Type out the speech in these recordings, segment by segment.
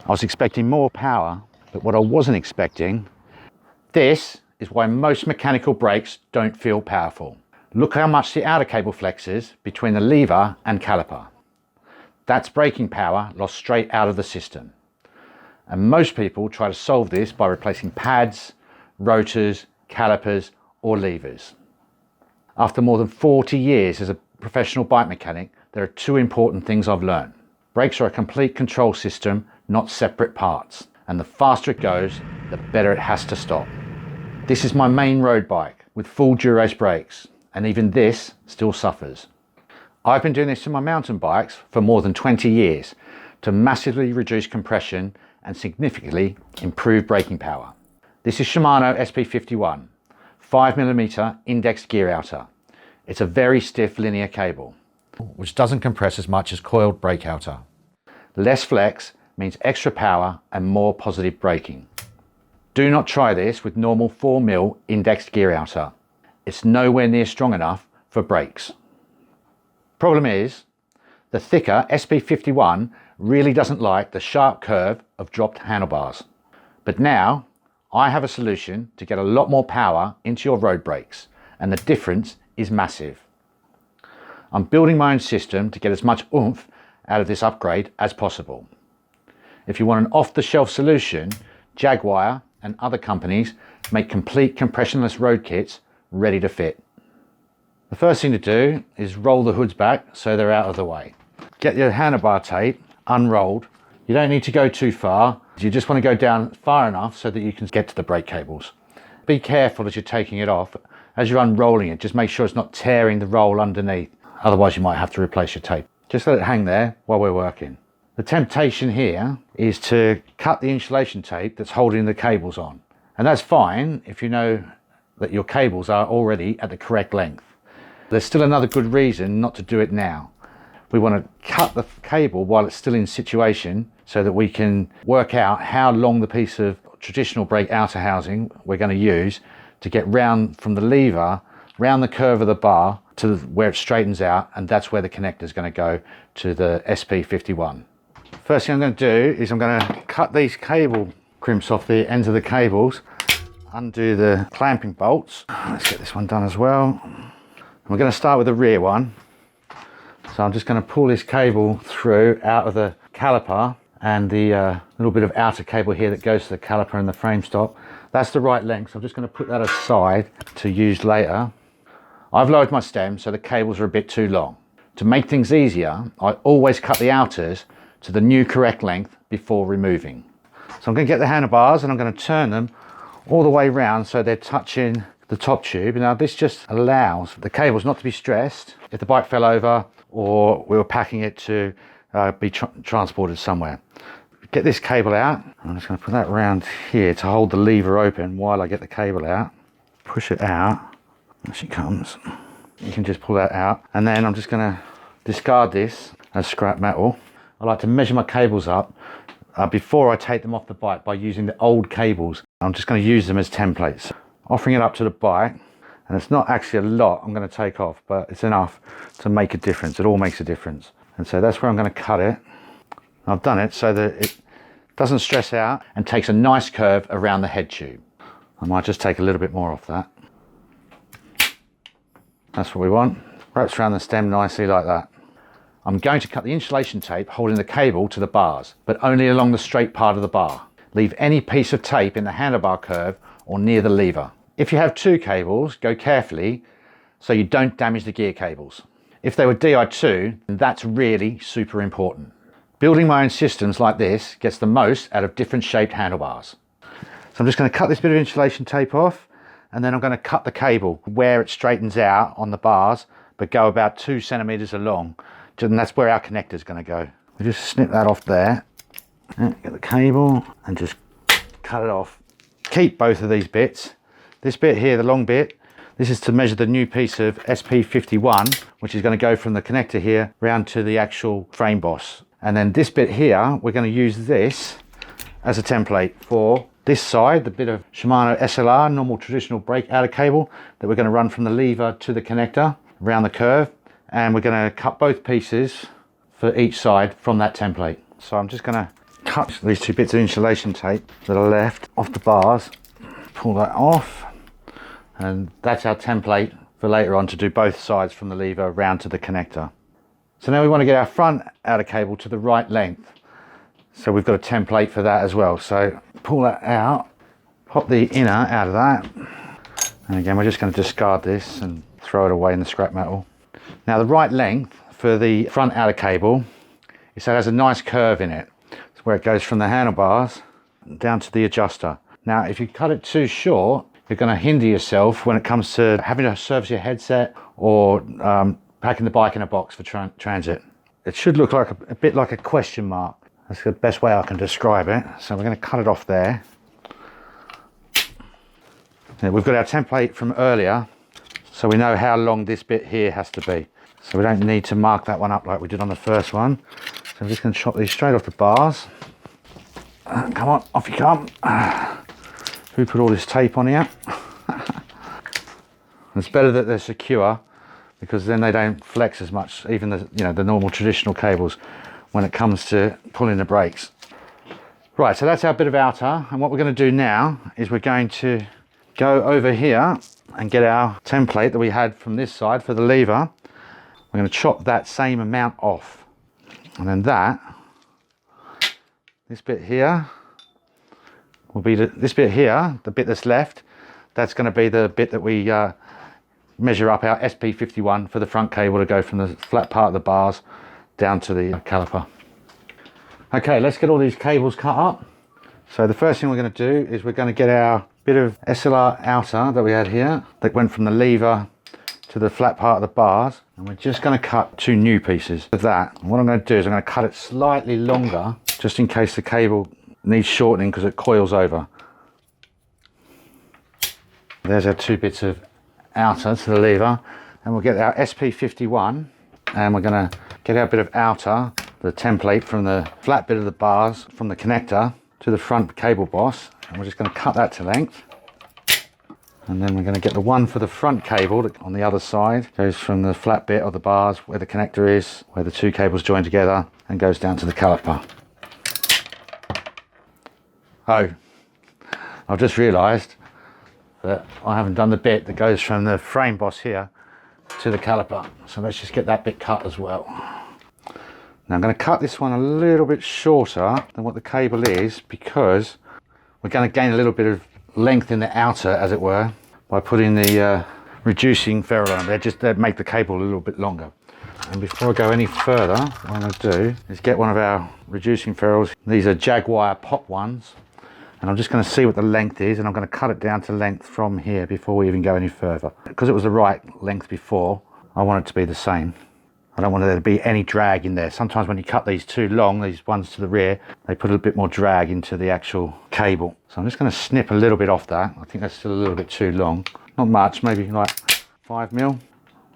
I was expecting more power, but what I wasn't expecting, this is why most mechanical brakes don't feel powerful. Look how much the outer cable flexes between the lever and caliper. That's braking power lost straight out of the system. And most people try to solve this by replacing pads, rotors, calipers or levers. After more than 40 years as a professional bike mechanic, there are two important things I've learned. Brakes are a complete control system, not separate parts. And the faster it goes, the better it has to stop. This is my main road bike with full Durace brakes, and even this still suffers. I've been doing this to my mountain bikes for more than 20 years to massively reduce compression and significantly improve braking power. This is Shimano SP51, 5mm indexed gear outer. It's a very stiff linear cable, which doesn't compress as much as coiled brake outer. Less flex means extra power and more positive braking. Do not try this with normal 4mm indexed gear outer. It's nowhere near strong enough for brakes. Problem is, the thicker SP51 really doesn't like the sharp curve of dropped handlebars. But now, I have a solution to get a lot more power into your road brakes, and the difference is massive. I'm building my own system to get as much oomph out of this upgrade as possible. If you want an off-the-shelf solution, Jaguar and other companies make complete compressionless road kits ready to fit. The first thing to do is roll the hoods back so they're out of the way. Get your handlebar tape unrolled. You don't need to go too far. You just want to go down far enough so that you can get to the brake cables. Be careful as you're taking it off. As you're unrolling it, just make sure it's not tearing the roll underneath. Otherwise you might have to replace your tape. Just let it hang there while we're working. The temptation here is to cut the insulation tape that's holding the cables on. And that's fine if you know that your cables are already at the correct length. There's still another good reason not to do it now. We want to cut the cable while it's still in situation so that we can work out how long the piece of traditional brake outer housing we're going to use to get round from the lever, round the curve of the bar to where it straightens out, and that's where the connector is going to go to the SP51. First thing I'm going to do is I'm going to cut these cable crimps off the ends of the cables, undo the clamping bolts. Let's get this one done as well. We're going to start with the rear one. So I'm just going to pull this cable through out of the caliper and the little bit of outer cable here that goes to the caliper and the frame stop. That's the right length, so I'm just going to put that aside to use later. I've lowered my stem so the cables are a bit too long. To make things easier, I always cut the outers to the new correct length before removing. So I'm going to get the handlebars and I'm going to turn them all the way around so they're touching the top tube. Now this just allows the cables not to be stressed if the bike fell over or we were packing it to be transported somewhere. Get this cable out. I'm just going to put that around here to hold the lever open while I get the cable out. Push it out. There she comes. You can just pull that out. And then I'm just going to discard this as scrap metal. I like to measure my cables up before I take them off the bike by using the old cables. I'm just going to use them as templates. Offering it up to the bike, and it's not actually a lot I'm going to take off, but it's enough to make a difference. It all makes a difference. And so that's where I'm going to cut it. I've done it so that it doesn't stress out and takes a nice curve around the head tube. I might just take a little bit more off that. That's what we want. Wraps around the stem nicely like that. I'm going to cut the insulation tape holding the cable to the bars, but only along the straight part of the bar. Leave any piece of tape in the handlebar curve or near the lever. If you have two cables, go carefully so you don't damage the gear cables. If they were Di2, then that's really super important. Building my own systems like this gets the most out of different shaped handlebars. So I'm just going to cut this bit of insulation tape off, and then I'm going to cut the cable where it straightens out on the bars, but go about 2 centimeters along. And that's where our connector is going to go. We just snip that off there. Get the cable and just cut it off. Keep both of these bits. This bit here, the long bit, this is to measure the new piece of SP51, which is going to go from the connector here round to the actual frame boss. And then this bit here, we're going to use this as a template for this side, the bit of Shimano SLR, normal traditional brake outer cable that we're going to run from the lever to the connector around the curve. And we're going to cut both pieces for each side from that template. So I'm just going to cut these two bits of insulation tape that are left off the bars, pull that off, and that's our template for later on to do both sides from the lever round to the connector. So now we want to get our front outer cable to the right length. So we've got a template for that as well. So pull that out, pop the inner out of that. And again, we're just going to discard this and throw it away in the scrap metal. Now the right length for the front outer cable is that it has a nice curve in it. It's where it goes from the handlebars down to the adjuster. Now if you cut it too short, you're going to hinder yourself when it comes to having to service your headset or packing the bike in a box for transit. It should look like a bit like a question mark. That's the best way I can describe it. So we're going to cut it off there. Now we've got our template from earlier, so we know how long this bit here has to be. So we don't need to mark that one up like we did on the first one. So I'm just going to chop these straight off the bars. Come on, off you come. Who put all this tape on here? It's better that they're secure because then they don't flex as much, even the normal traditional cables, when it comes to pulling the brakes. Right, so that's our bit of outer, and what we're going to do now is we're going to go over here and get our template that we had from this side for the lever. We're going to chop that same amount off, and then this bit here will be this bit here, the bit that's left, that's going to be the bit that we measure up our SP51 for the front cable to go from the flat part of the bars down to the caliper. Okay, let's get all these cables cut up. So the first thing we're going to do is we're going to get our bit of SLR outer that we had here that went from the lever to the flat part of the bars, and we're just going to cut two new pieces of that. And what I'm going to do is I'm going to cut it slightly longer just in case the cable needs shortening because it coils over. There's our two bits of outer to the lever, and we'll get our SP51 and we're going to get our bit of outer, the template from the flat bit of the bars from the connector to the front cable boss, and we're just going to cut that to length. And then we're going to get the one for the front cable that on the other side goes from the flat bit of the bars where the connector is, where the two cables join together, and goes down to the caliper. Oh, I've just realised that I haven't done the bit that goes from the frame boss here to the caliper. So let's just get that bit cut as well. Now I'm going to cut this one a little bit shorter than what the cable is because we're going to gain a little bit of length in the outer, as it were, by putting the reducing ferrule on. They make the cable a little bit longer. And before I go any further, what I'm going to do is get one of our reducing ferrules. These are Jaguar pop ones, and I'm just going to see what the length is, and I'm going to cut it down to length from here before we even go any further. Because it was the right length before, I want it to be the same. I don't want there to be any drag in there. Sometimes when you cut these too long, these ones to the rear, they put a bit more drag into the actual cable. So I'm just going to snip a little bit off that. I think that's still a little bit too long. Not much, maybe like 5mm.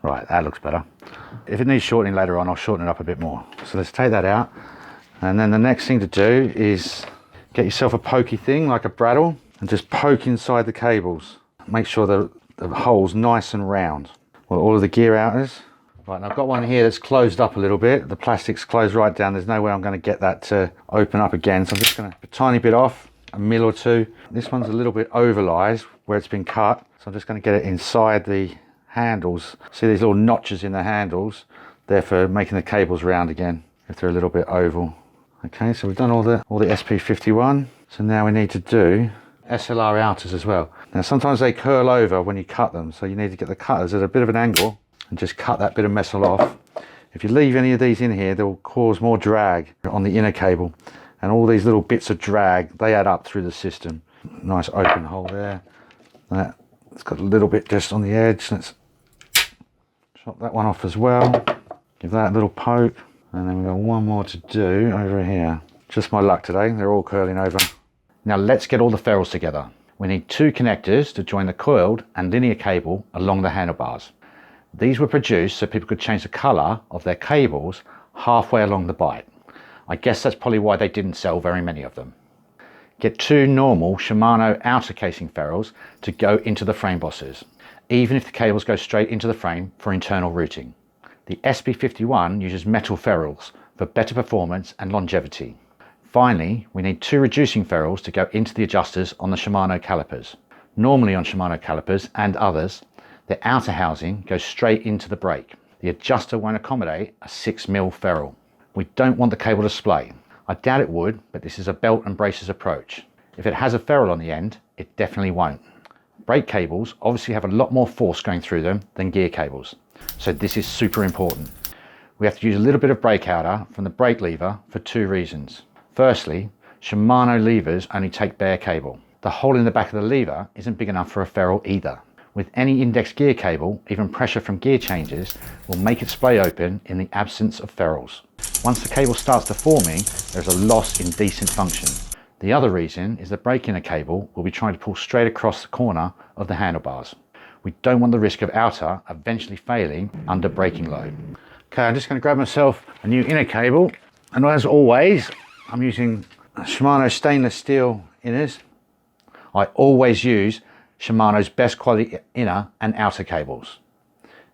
Right, that looks better. If it needs shortening later on, I'll shorten it up a bit more. So let's take that out. And then the next thing to do is get yourself a pokey thing like a bradawl and just poke inside the cables. Make sure the hole's nice and round. Well, all of the gear outers. Right, and I've got one here that's closed up a little bit. The plastic's closed right down. There's no way I'm going to get that to open up again. So I'm just going to a tiny bit off, a mil or two. This one's a little bit overlised where it's been cut. So I'm just going to get it inside the handles. See these little notches in the handles? They're for making the cables round again if they're a little bit oval. Okay, so we've done all the SP51. So now we need to do SLR outers as well. Now sometimes they curl over when you cut them. So you need to get the cutters at a bit of an angle and just cut that bit of metal off. If you leave any of these in here, they'll cause more drag on the inner cable, and all these little bits of drag, they add up through the system. Nice open hole there. It's got a little bit just on the edge. Let's chop that one off as well. Give that a little poke, and then we've got one more to do over here. Just my luck today, they're all curling over. Now let's get all the ferrules together. We need two connectors to join the coiled and linear cable along the handlebars. These were produced so people could change the colour of their cables halfway along the bike. I guess that's probably why they didn't sell very many of them. Get two normal Shimano outer casing ferrules to go into the frame bosses, even if the cables go straight into the frame for internal routing. The SP51 uses metal ferrules for better performance and longevity. Finally, we need 2 reducing ferrules to go into the adjusters on the Shimano calipers. Normally on Shimano calipers and others, the outer housing goes straight into the brake. The adjuster won't accommodate a 6mm ferrule. We don't want the cable to splay. I doubt it would, but this is a belt and braces approach. If it has a ferrule on the end, it definitely won't. Brake cables obviously have a lot more force going through them than gear cables, so this is super important. We have to use a little bit of brake outer from the brake lever for 2 reasons. Firstly, Shimano levers only take bare cable. The hole in the back of the lever isn't big enough for a ferrule either. With any index gear cable, even pressure from gear changes will make it splay open in the absence of ferrules. Once the cable starts deforming, there's a loss in decent function. The other reason is the brake inner cable will be trying to pull straight across the corner of the handlebars. We don't want the risk of outer eventually failing under braking load. Okay, I'm just going to grab myself a new inner cable, and as always, I'm using Shimano stainless steel inners. I always use Shimano's best quality inner and outer cables.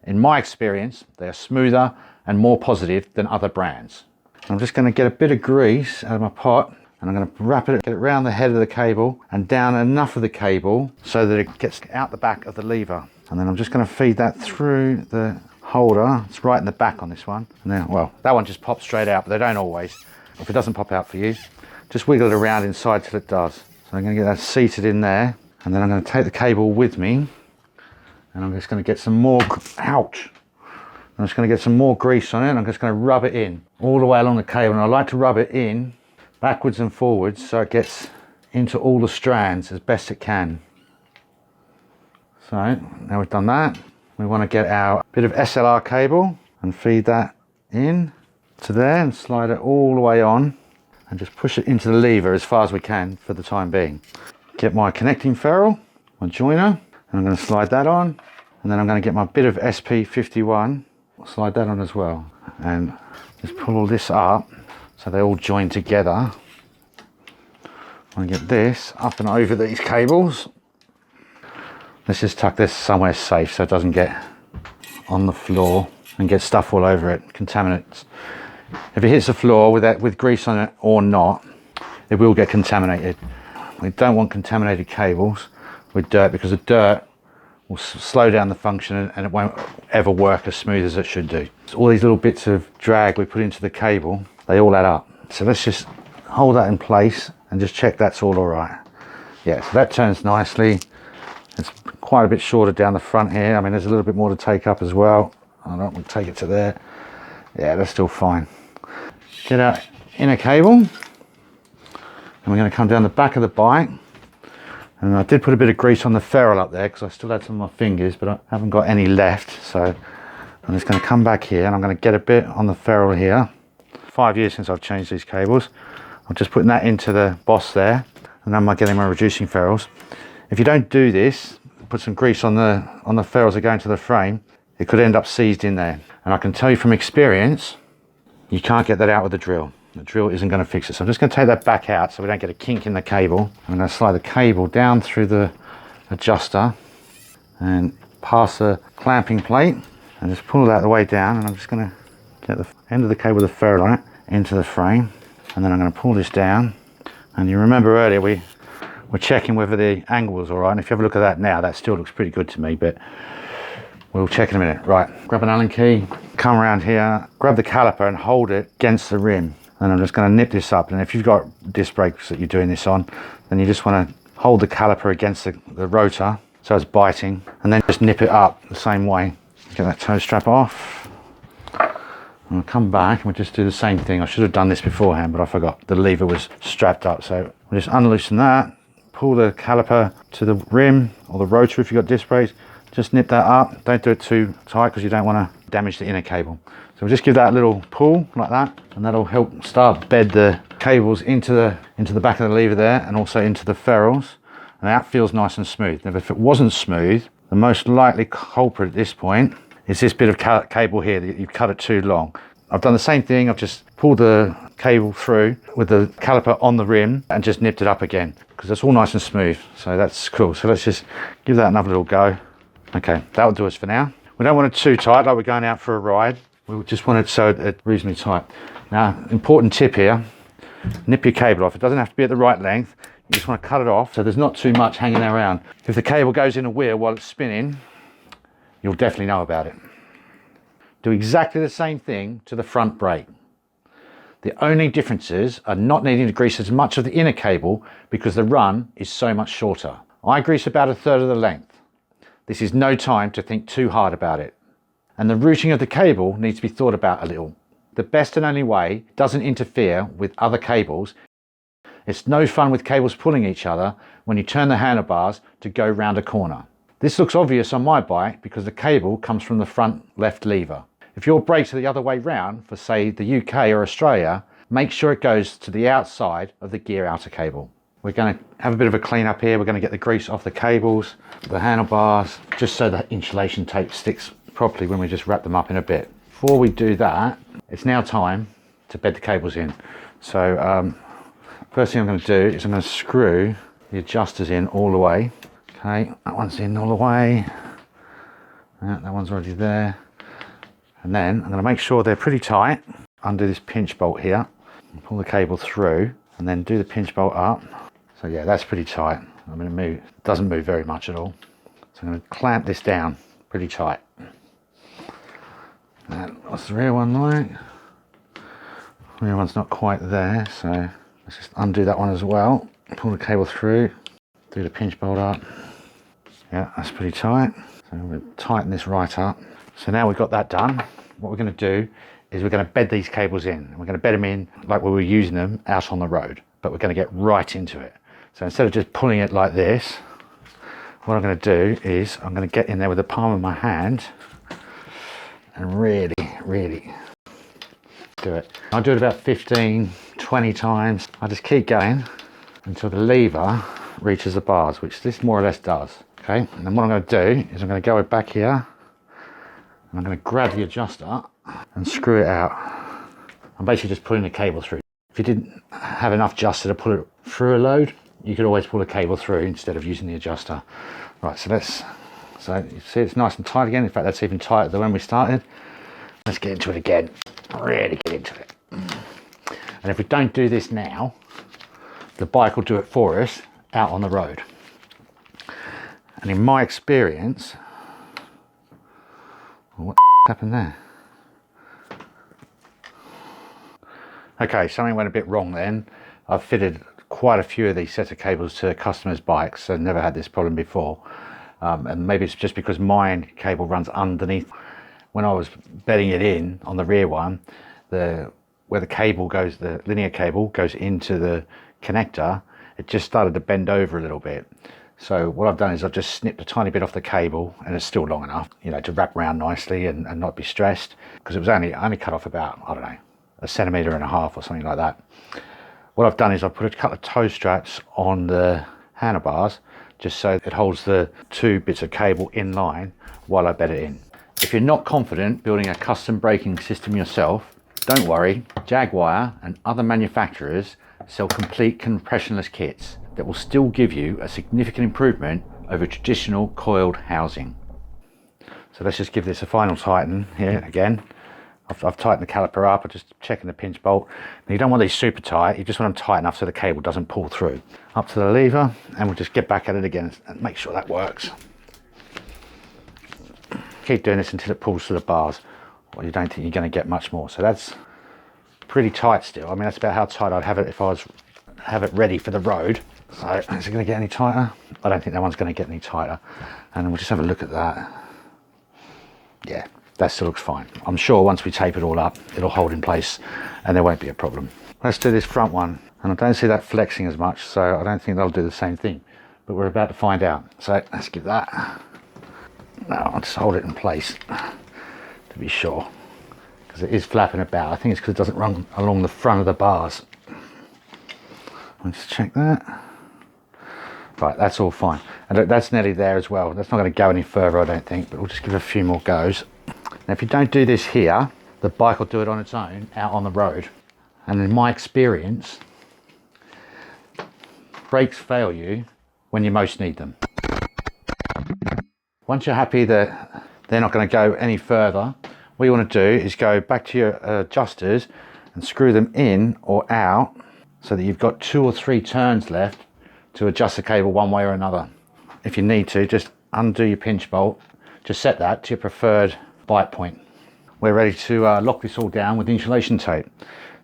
In my experience, they are smoother and more positive than other brands. I'm just going to get a bit of grease out of my pot, and I'm going to wrap it, get it around the head of the cable and down enough of the cable so that it gets out the back of the lever. And then I'm just going to feed that through the holder. It's right in the back on this one. And then, well, that one just pops straight out, but they don't always. If it doesn't pop out for you, just wiggle it around inside till it does. So I'm going to get that seated in there, and then I'm going to take the cable with me, and I'm just going to get some more, ouch! I'm just going to get some more grease on it, and I'm just going to rub it in all the way along the cable. And I like to rub it in backwards and forwards so it gets into all the strands as best it can. So now we've done that, we want to get our bit of SLR cable and feed that in to there and slide it all the way on and just push it into the lever as far as we can for the time being. Get my connecting ferrule, my joiner, and I'm going to slide that on, and then I'm going to get my bit of SP51, slide that on as well, and just pull all this up so they all join together. I'm going to get this up and over these cables. Let's just tuck this somewhere safe so it doesn't get on the floor and get stuff all over it, contaminants. If it hits the floor with grease on it or not, it will get contaminated. We don't want contaminated cables with dirt, because the dirt will slow down the function and it won't ever work as smooth as it should do. So all these little bits of drag we put into the cable, they all add up. So let's just hold that in place and just check that's all right. Yeah, so that turns nicely. It's quite a bit shorter down the front here. I mean, there's a little bit more to take up as well. I don't want to take it to there. Yeah, that's still fine. Get our inner cable, and we're going to come down the back of the bike. And I did put a bit of grease on the ferrule up there because I still had some of my fingers, but I haven't got any left. So I'm just going to come back here and I'm going to get a bit on the ferrule here. 5 years since I've changed these cables. I'm just putting that into the boss there, and then I'm getting my reducing ferrules. If you don't do this, put some grease on the ferrules that go into the frame, it could end up seized in there. And I can tell you from experience, you can't get that out with a drill. The drill isn't going to fix it. So I'm just going to take that back out so we don't get a kink in the cable. I'm going to slide the cable down through the adjuster and past the clamping plate and just pull that the way down, and I'm just going to get the end of the cable with the ferrule on it into the frame, and then I'm going to pull this down. And you remember earlier we're checking whether the angle was all right, and if you have a look at that now, that still looks pretty good to me, but we'll check in a minute. Right, grab an Allen key, come around here, grab the caliper and hold it against the rim. And I'm just going to nip this up. And if you've got disc brakes that you're doing this on, then you just want to hold the caliper against the rotor so it's biting, and then just nip it up the same way. Get that toe strap off. And we'll come back and we'll just do the same thing. I should have done this beforehand, but I forgot. The lever was strapped up. So we'll just unloosen that, pull the caliper to the rim or the rotor if you've got disc brakes. Just nip that up. Don't do it too tight because you don't want to damage the inner cable. So we'll just give that a little pull like that, and that'll help start bed the cables into the back of the lever there, and also into the ferrules, and that feels nice and smooth. Now if it wasn't smooth, the most likely culprit at this point is this bit of cable here that you've cut it too long. I've done the same thing. I've just pulled the cable through with the caliper on the rim and just nipped it up again, because it's all nice and smooth. So that's cool. So let's just give that another little go. Okay, that'll do us for now. We don't want it too tight like we're going out for a ride. We just want it so it's reasonably tight. Now, important tip here, nip your cable off. It doesn't have to be at the right length. You just want to cut it off so there's not too much hanging around. If the cable goes in a wheel while it's spinning, you'll definitely know about it. Do exactly the same thing to the front brake. The only differences are not needing to grease as much of the inner cable because the run is so much shorter. I grease about 1/3 of the length. This is no time to think too hard about it. And the routing of the cable needs to be thought about a little. The best and only way doesn't interfere with other cables. It's no fun with cables pulling each other when you turn the handlebars to go round a corner. This looks obvious on my bike because the cable comes from the front left lever. If your brakes are the other way round, for say the UK or Australia, make sure it goes to the outside of the gear outer cable. We're going to have a bit of a clean up here. We're going to get the grease off the cables, the handlebars, just so the insulation tape sticks properly when we just wrap them up in a bit. Before we do that, it's now time to bed the cables in. So first thing I'm going to do is I'm going to screw the adjusters in all the way. Okay, that one's in all the way. That one's already there. And then I'm going to make sure they're pretty tight. Undo this pinch bolt here, pull the cable through, and then do the pinch bolt up. So yeah, that's pretty tight. I'm going to move, it doesn't move very much at all. So I'm going to clamp this down pretty tight. And what's the rear one like? The rear one's not quite there, so let's just undo that one as well. Pull the cable through, do the pinch bolt up. Yeah, that's pretty tight. So we'll tighten this right up. So now we've got that done, what we're going to do is we're going to bed these cables in. We're going to bed them in like we were using them out on the road, but we're going to get right into it. So instead of just pulling it like this, what I'm going to do is I'm going to get in there with the palm of my hand and really do it. I'll do it about 15, 20 times. I just keep going until the lever reaches the bars, which this more or less does. Okay, and then what I'm going to do is I'm going to go back here and I'm going to grab the adjuster and screw it out. I'm basically just pulling the cable through. If you didn't have enough adjuster to pull it through a load, you could always pull the cable through instead of using the adjuster. Right, so you see it's nice and tight again. In fact, that's even tighter than when we started. Let's get into it again, really get into it. And if we don't do this now, the bike will do it for us out on the road. And in my experience, what happened there? Okay, something went a bit wrong then. I've fitted quite a few of these sets of cables to customers' bikes and never had this problem before. And maybe it's just because mine cable runs underneath. When I was bedding it in on the rear one, where the cable goes, the linear cable goes into the connector, it just started to bend over a little bit. So what I've done is I've just snipped a tiny bit off the cable, and it's still long enough, you know, to wrap around nicely and not be stressed, because it was only cut off about, I don't know, 1.5 centimeters or something like that. What I've done is I've put a couple of toe straps on the handlebars just so it holds the two bits of cable in line while I bed it in. If you're not confident building a custom braking system yourself, don't worry, Jaguar and other manufacturers sell complete compressionless kits that will still give you a significant improvement over traditional coiled housing. So let's just give this a final tighten here again. I've tightened the caliper up, I'm just checking the pinch bolt. Now you don't want these super tight, you just want them tight enough so the cable doesn't pull through. Up to the lever, and we'll just get back at it again and make sure that works. Keep doing this until it pulls to the bars, or you don't think you're going to get much more. So that's pretty tight still. I mean, that's about how tight I'd have it if I was have it ready for the road. So is it going to get any tighter? I don't think that one's going to get any tighter. And we'll just have a look at that. Yeah, that still looks fine. I'm sure once we tape it all up, it'll hold in place and there won't be a problem. Let's do this front one. And I don't see that flexing as much, so I don't think they'll do the same thing. But we're about to find out. So let's give that. Now I'll just hold it in place to be sure, because it is flapping about. I think it's because it doesn't run along the front of the bars. Let's check that. Right, that's all fine. And that's nearly there as well. That's not going to go any further, I don't think, but we'll just give it a few more goes. Now, if you don't do this here, the bike will do it on its own out on the road. And in my experience, brakes fail you when you most need them. Once you're happy that they're not going to go any further, what you want to do is go back to your adjusters and screw them in or out so that you've got 2 or 3 turns left to adjust the cable one way or another. If you need to, just undo your pinch bolt, just set that to your preferred bite point. We're ready to lock this all down with insulation tape.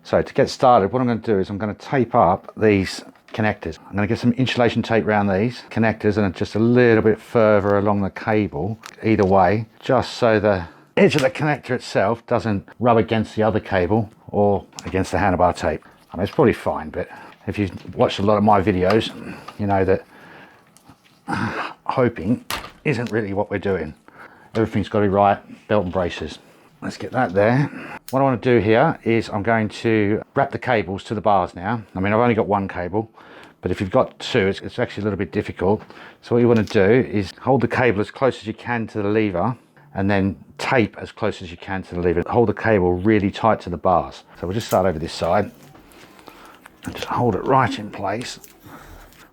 So to get started, what I'm going to do is I'm going to tape up these connectors. I'm going to get some insulation tape around these connectors and just a little bit further along the cable either way, just so the edge of the connector itself doesn't rub against the other cable or against the handlebar tape. I mean, it's probably fine, but if you've watched a lot of my videos, you know that hoping isn't really what we're doing. Everything's got to be right, belt and braces. Let's get that there. What I want to do here is I'm going to wrap the cables to the bars now. I mean, I've only got one cable, but if you've got 2, it's actually a little bit difficult. So what you want to do is hold the cable as close as you can to the lever and then tape as close as you can to the lever. Hold the cable really tight to the bars. So we'll just start over this side and just hold it right in place.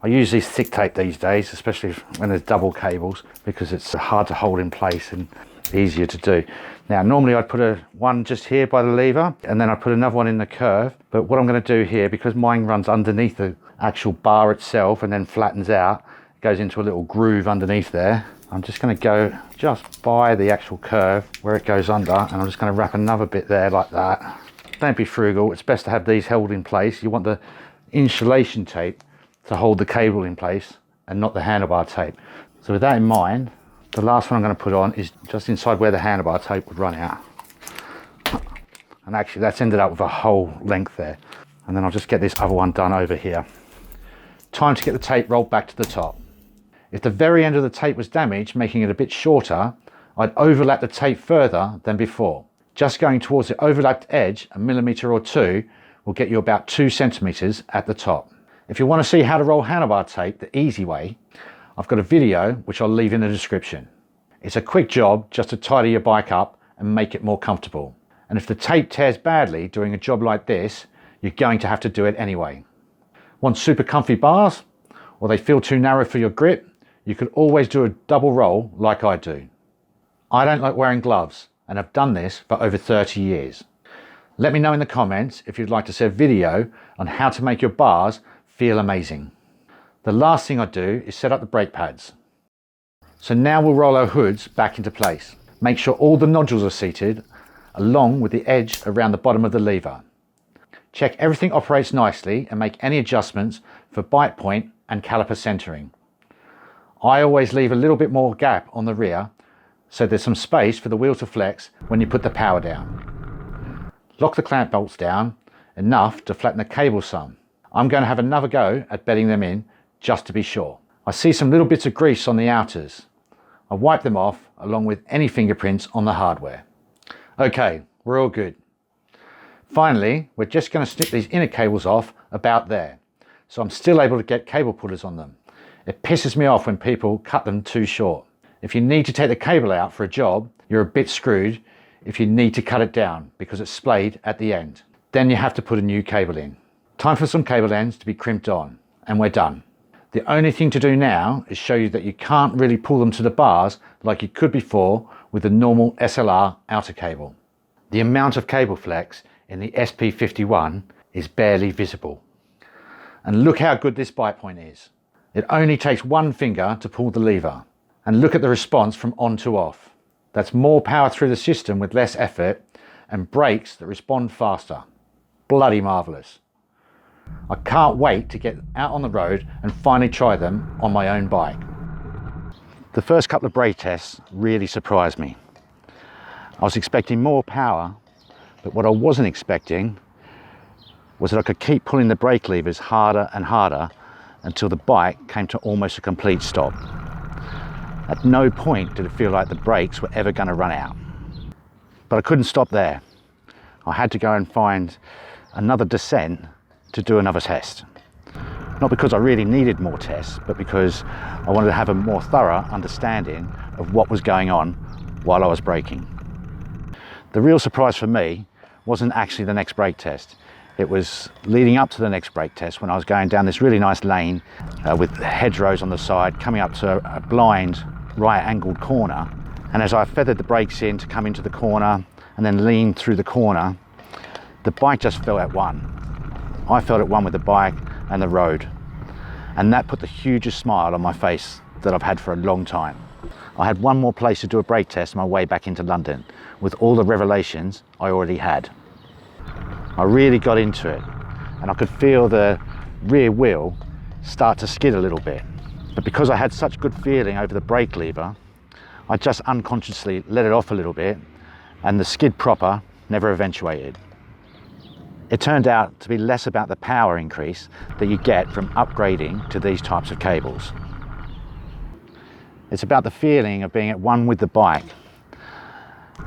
I use these thick tape these days, especially when there's double cables, because it's hard to hold in place and easier to do. Now, normally I'd put one just here by the lever and then I put another one in the curve. But what I'm going to do here, because mine runs underneath the actual bar itself and then flattens out, it goes into a little groove underneath there. I'm just going to go just by the actual curve where it goes under, and I'm just going to wrap another bit there like that. Don't be frugal. It's best to have these held in place. You want the insulation tape to hold the cable in place and not the handlebar tape. So with that in mind, the last one I'm going to put on is just inside where the handlebar tape would run out. And actually that's ended up with a whole length there. And then I'll just get this other one done over here. Time to get the tape rolled back to the top. If the very end of the tape was damaged, making it a bit shorter, I'd overlap the tape further than before. Just going towards the overlapped edge, 1 millimeter or 2, will get you about 2 centimeters at the top. If you want to see how to roll handlebar tape the easy way, I've got a video which I'll leave in the description. It's a quick job just to tidy your bike up and make it more comfortable. And if the tape tears badly doing a job like this, you're going to have to do it anyway. Want super comfy bars? Or they feel too narrow for your grip? You could always do a double roll like I do. I don't like wearing gloves and have done this for over 30 years. Let me know in the comments if you'd like to see a video on how to make your bars feel amazing. The last thing I do is set up the brake pads. So now we'll roll our hoods back into place. Make sure all the nodules are seated along with the edge around the bottom of the lever. Check everything operates nicely and make any adjustments for bite point and caliper centering. I always leave a little bit more gap on the rear so there's some space for the wheel to flex when you put the power down. Lock the clamp bolts down enough to flatten the cable some. I'm going to have another go at bedding them in just to be sure. I see some little bits of grease on the outers. I wipe them off along with any fingerprints on the hardware. Okay, we're all good. Finally, we're just going to snip these inner cables off about there, so I'm still able to get cable pullers on them. It pisses me off when people cut them too short. If you need to take the cable out for a job, you're a bit screwed if you need to cut it down because it's splayed at the end. Then you have to put a new cable in. Time for some cable ends to be crimped on, and we're done. The only thing to do now is show you that you can't really pull them to the bars like you could before with the normal SLR outer cable. The amount of cable flex in the SP51 is barely visible. And look how good this bite point is. It only takes one finger to pull the lever. And look at the response from on to off. That's more power through the system with less effort and brakes that respond faster. Bloody marvellous. I can't wait to get out on the road and finally try them on my own bike. The first couple of brake tests really surprised me. I was expecting more power, but what I wasn't expecting was that I could keep pulling the brake levers harder and harder until the bike came to almost a complete stop. At no point did it feel like the brakes were ever going to run out. But I couldn't stop there. I had to go and find another descent to do another test. Not because I really needed more tests, but because I wanted to have a more thorough understanding of what was going on while I was braking. The real surprise for me wasn't actually the next brake test. It was leading up to the next brake test when I was going down this really nice lane with hedgerows on the side, coming up to a blind right angled corner. And as I feathered the brakes in to come into the corner and then lean through the corner, the bike just fell at one. I felt at one with the bike and the road, and that put the hugest smile on my face that I've had for a long time. I had one more place to do a brake test on my way back into London with all the revelations I already had. I really got into it, and I could feel the rear wheel start to skid a little bit. But because I had such good feeling over the brake lever, I just unconsciously let it off a little bit, and the skid proper never eventuated. It turned out to be less about the power increase that you get from upgrading to these types of cables. It's about the feeling of being at one with the bike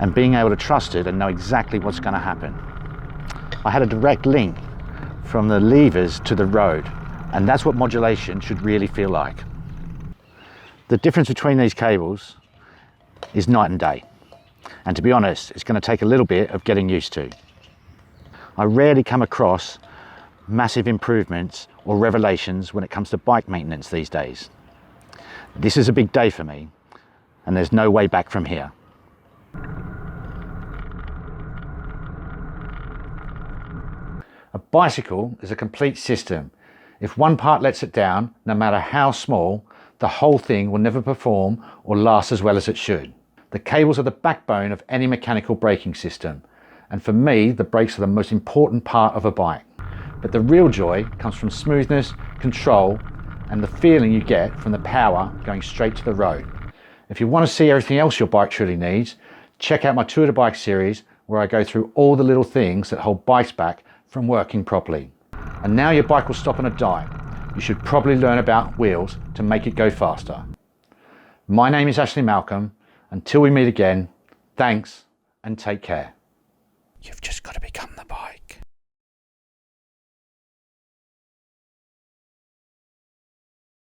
and being able to trust it and know exactly what's going to happen. I had a direct link from the levers to the road, and that's what modulation should really feel like. The difference between these cables is night and day, and to be honest, it's going to take a little bit of getting used to. I rarely come across massive improvements or revelations when it comes to bike maintenance these days. This is a big day for me, and there's no way back from here. A bicycle is a complete system. If one part lets it down, no matter how small, the whole thing will never perform or last as well as it should. The cables are the backbone of any mechanical braking system, and for me, the brakes are the most important part of a bike. But the real joy comes from smoothness, control, and the feeling you get from the power going straight to the road. If you want to see everything else your bike truly needs, check out my Tour de Bike series, where I go through all the little things that hold bikes back from working properly. And now your bike will stop on a dime. You should probably learn about wheels to make it go faster. My name is Ashley Malcolm. Until we meet again, thanks and take care. You've just got to become the bike.